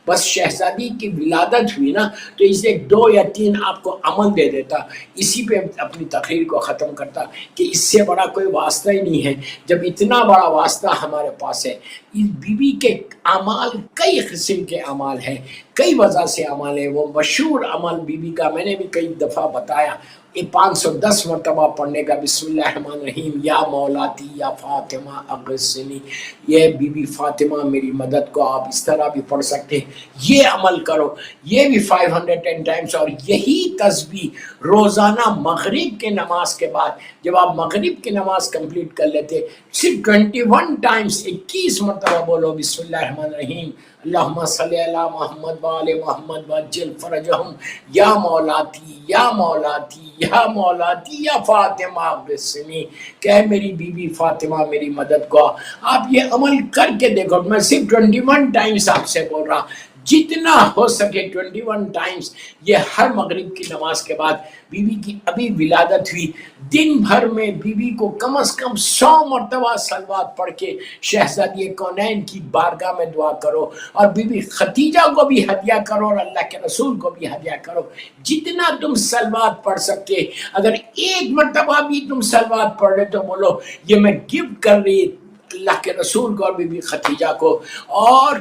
بس شہزادی کی ولادت ہوئی نا تو اسے 2 یا 3 آپ کو عمل دے دیتا، اسی پہ اپنی تقریر کو ختم کرتا کہ اس سے بڑا کوئی واسطہ ہی نہیں ہے، جب اتنا بڑا واسطہ ہمارے پاس ہے۔ اس بی بی کے اعمال کئی قسم کے اعمال ہیں، کئی وجہ سے اعمال ہیں۔ وہ مشہور عمل بی بی کا میں نے بھی کئی دفعہ بتایا، یہ 510 مرتبہ پڑھنے کا بسم اللہ الرحمن الرحیم، یا مولاتی یا فاطمہ اغثنی، یہ بی بی فاطمہ میری مدد کو، آپ اس طرح بھی پڑھ سکتے ہیں۔ یہ عمل کرو، یہ بھی 510 ٹائمز، اور یہی تسبیح روزانہ مغرب کے نماز کے بعد جب آپ مغرب کی نماز کمپلیٹ کر لیتے صرف 21 ٹائمز 21 مرتبہ بولو بسم اللہ الرحمن الرحیم، اللہم صلی علی محمد وآل محمد وعجل فرجہم، یا مولاتی یا مولاتی یا مولاتی یا فاطمہ اغثنی، کہ اے میری بی بی فاطمہ میری مدد کو۔ آپ یہ عمل کر کے دیکھو، میں صرف 21 ٹائمز آپ سے بول رہا، جتنا ہو سکے 21 ٹائمز، یہ ہر مغرب کی نماز کے بعد۔ بی بی کی ابھی ولادت ہوئی، دن بھر میں بی بی کو کم از کم 100 مرتبہ صلوات پڑھ کے شہزادی کونین کی بارگاہ میں دعا کرو، اور بی بی خدیجہ کو بھی ہدیہ کرو اور اللہ کے رسول کو بھی ہدیہ کرو۔ جتنا تم صلوات پڑھ سکتے، اگر 1 مرتبہ بھی تم صلوات پڑھ رہے تو بولو یہ میں گفٹ کر رہی اللہ کے رسول کو اور بی بی خدیجہ کو۔ اور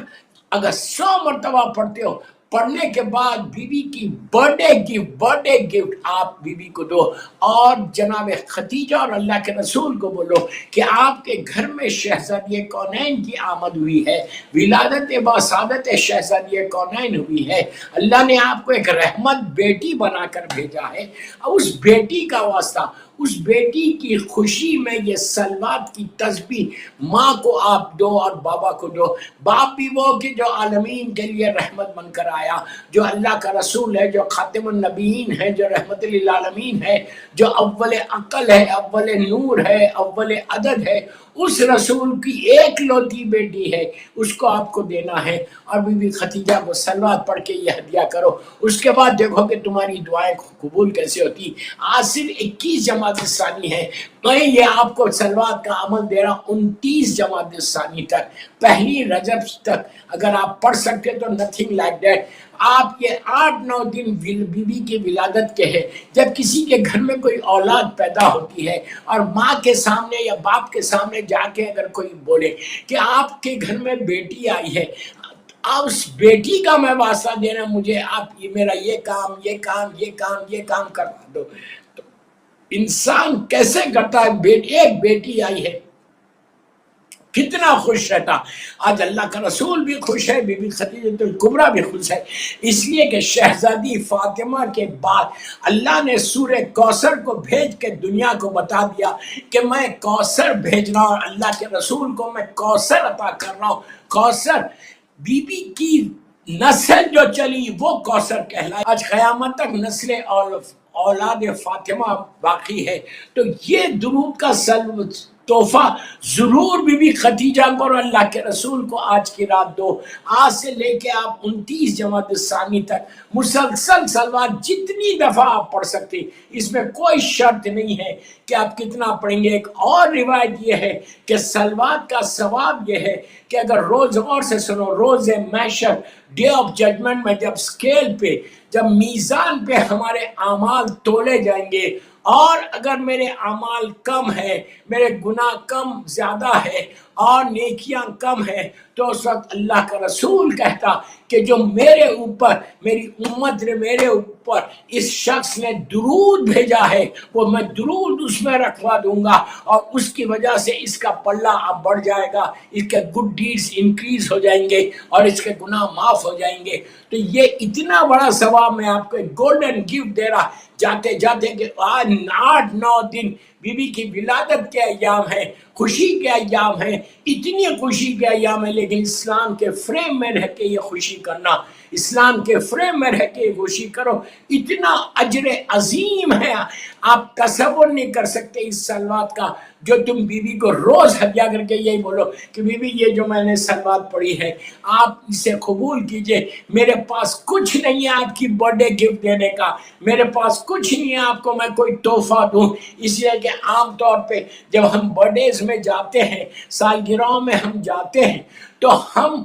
اگر 100 مرتبہ پڑھتے ہو، پڑھنے کے بعد بی بی کی برتھ ڈے گفٹ آپ بی بی کو دو، اور جناب خدیجہ اور اللہ کے رسول کو بولو کہ آپ کے گھر میں شہزادی کونین کی آمد ہوئی ہے، ولادت باسعادت شہزادی کونین ہوئی ہے، اللہ نے آپ کو ایک رحمت بیٹی بنا کر بھیجا ہے، اور اس بیٹی کا واسطہ، اس بیٹی کی خوشی میں یہ صلوات کی تسبیح ماں کو آپ دو اور بابا کو دو۔ باپ بھی وہ کہ جو عالمین کے لیے رحمت بن کر آیا، جو اللہ کا رسول ہے، جو خاتم النبیین ہے، جو رحمت للعالمین ہے، جو اول عقل ہے، اول نور ہے، اول عدد ہے، اس رسول کی ایک لوتی بیٹی ہے، اس کو آپ کو دینا ہے۔ اور بی بی خدیجہ کو صلوات پڑھ کے یہ ہدیہ کرو، اس کے بعد دیکھو کہ تمہاری دعائیں قبول کیسے ہوتی۔ آج صرف 21 جماعت الثانی ہے، میں یہ آپ کو صلوات کا عمل دے رہا 29 جماعت الثانی تک، پہلی رجب تک اگر آپ پڑھ سکتے تو نتھنگ لائک دیٹ۔ آپ یہ 8-9 دن بی بی کی ولادت کے ہے، جب کسی کے گھر میں کوئی اولاد پیدا ہوتی ہے اور ماں کے سامنے یا باپ کے سامنے جا کے اگر کوئی بولے کہ آپ کے گھر میں بیٹی آئی ہے، آپ اس بیٹی کا میں واسطہ دینا، مجھے آپ میرا یہ کام یہ کام یہ کام یہ کام کروا دو، تو انسان کیسے کرتا ہے؟ ایک بیٹی آئی ہے کتنا خوش رہتا۔ آج اللہ کا رسول بھی خوش ہے، بی بی خدیجہ الکبریٰ بھی خوش ہے، اس لیے کہ شہزادی فاطمہ کے بعد اللہ نے سورہ کوثر کو بھیج کے دنیا کو بتا دیا کہ میں کوثر بھیج رہا ہوں، اللہ کے رسول کو میں کوثر عطا کر رہا ہوں۔ کوثر بی بی کی نسل جو چلی وہ کوثر کہلائے، آج قیامت تک نسل اولاد فاطمہ باقی ہے۔ تو یہ درود کا تحفہ ضرور بی بی خدیجہ کو اور اللہ کے رسول کو آج کی رات دو۔ آج سے لے کے آپ 29 جماعت الثانی تک مسلسل صلوات جتنی دفعہ آپ پڑھ سکتے، اس میں کوئی شرط نہیں ہے کہ آپ کتنا پڑھیں گے۔ ایک اور روایت یہ ہے کہ صلوات کا ثواب یہ ہے کہ اگر روز غور سے سنو، روز محشر ڈے آف ججمنٹ میں جب اسکیل پہ، جب میزان پہ ہمارے اعمال تولے جائیں گے، اور اگر میرے اعمال کم ہے، میرے گناہ کم زیادہ ہے اور نیکیاں کم ہے، تو اس وقت اللہ کا رسول کہتا کہ جو میرے اوپر، میری امت نے میرے اوپر اس شخص نے درود بھیجا ہے، وہ میں درود اس میں رکھوا دوں گا، اور اس کی وجہ سے اس کا پلہ اب بڑھ جائے گا، اس کے گڈ ڈیڈز انکریز ہو جائیں گے اور اس کے گناہ معاف ہو جائیں گے۔ تو یہ اتنا بڑا ثواب میں آپ کو ایک گولڈن گفٹ دے رہا جاتے جاتے کہ آج 8-9 دن بی بی کی ولادت کے ایام ہیں، خوشی کے ایام ہیں، اتنی خوشی کے ایام ہیں، لیکن اسلام کے فریم میں رہ کے یہ خوشی کرنا، اسلام کے فریم میں رہ کے یہ خوشی کرو، اتنا اجر عظیم ہے، آپ تصور نہیں کر سکتے اس صلوات کا، جو تم بی بی کو روز ہدیہ کر کے یہی بولو کہ بی بی یہ جو میں نے صلوات پڑھی ہے آپ اسے قبول کیجئے، میرے پاس کچھ نہیں ہے آپ کی برتھ ڈے گفٹ دینے کا، میرے پاس کچھ نہیں ہے آپ کو میں کوئی تحفہ دوں، اس لیے کہ عام طور پہ جب ہم برتھ ڈیز میں جاتے ہیں، سالگرہوں میں ہم جاتے ہیں، تو ہم